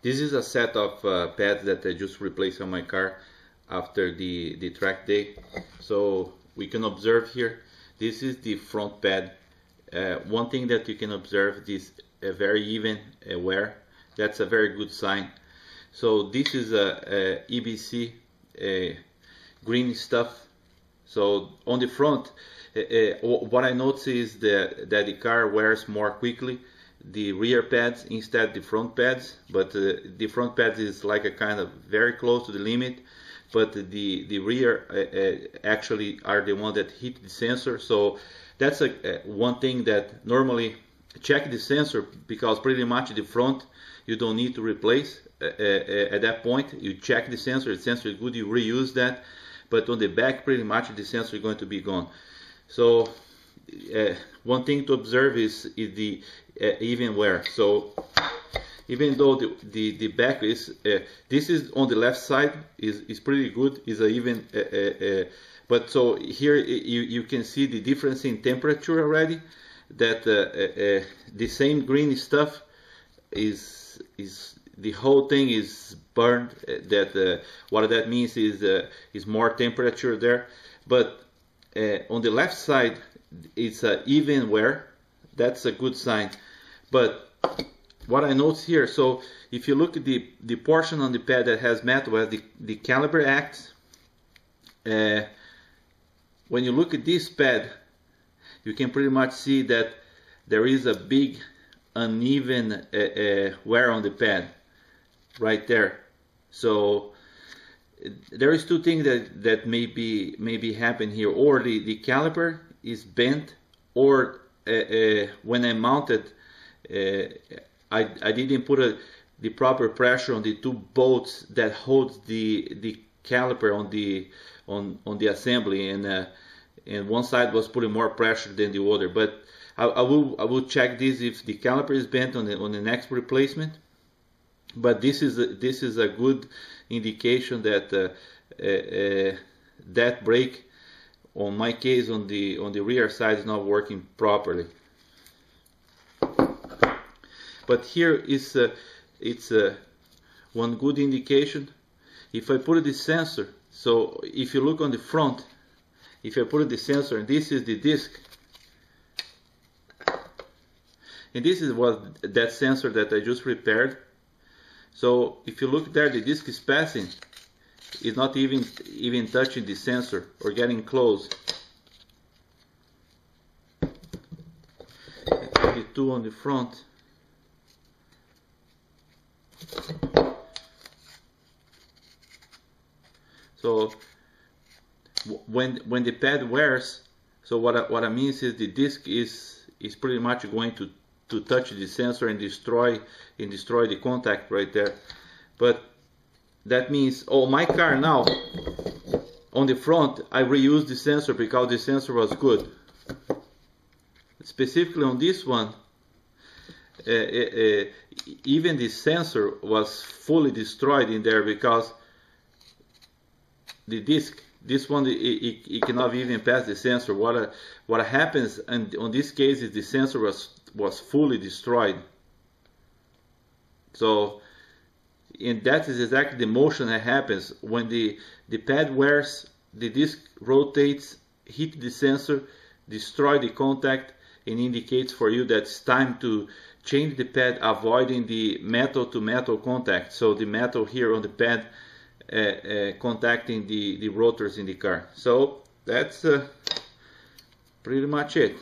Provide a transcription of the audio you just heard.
This is a set of pads that I just replaced on my car after the track day. So we can observe here, this is the front pad. One thing that you can observe is a very even wear. That's a very good sign. So this is a EBC green stuff. So on the front, what I notice is that the car wears more quickly the rear pads instead the front pads, but the front pads is like a kind of very close to the limit, but the rear actually are the one that hit the sensor. So that's one thing that normally check the sensor, because pretty much the front you don't need to replace at that point. You check the sensor is good, you reuse that, but on the back pretty much the sensor is going to be gone. So one thing to observe is the even wear. So even though the back is this is on the left side is pretty good, is a even but so here you can see the difference in temperature already, that the same green stuff is the whole thing is burned. That what that means is more temperature there, but on the left side it's even wear. That's a good sign. But what I notice here, so if you look at the portion on the pad that has metal, where the caliper acts, when you look at this pad, you can pretty much see that there is a big uneven wear on the pad right there. So there is two things that maybe happen here, or the caliper is bent, or when I mounted, I didn't put the proper pressure on the two bolts that holds the caliper on the assembly, and one side was putting more pressure than the other. But I will check this if the caliper is bent on the next replacement. But this is a good indication that that brake, on my case, on the rear side, is not working properly. But here is it's one good indication. If I put the sensor, so if you look on the front, if I put the sensor, and this is the disc, and this is what that sensor that I just repaired. So if you look there, the disc is passing, it's not even touching the sensor or getting close. The two on the front. So when the pad wears, so what I mean is the disc is pretty much going to touch the sensor and destroy the contact right there. But that means, oh, my car now on the front, I reused the sensor because the sensor was good. Specifically on this one, even the sensor was fully destroyed in there, because the disc, this one, it cannot even pass the sensor. What happens, and on this case, is the sensor was fully destroyed. So, and that is exactly the motion that happens when the pad wears. The disc rotates, hit the sensor, destroy the contact, and indicates for you that it's time to change the pad, avoiding the metal to metal contact. So the metal here on the pad contacting the rotors in the car. So that's pretty much it.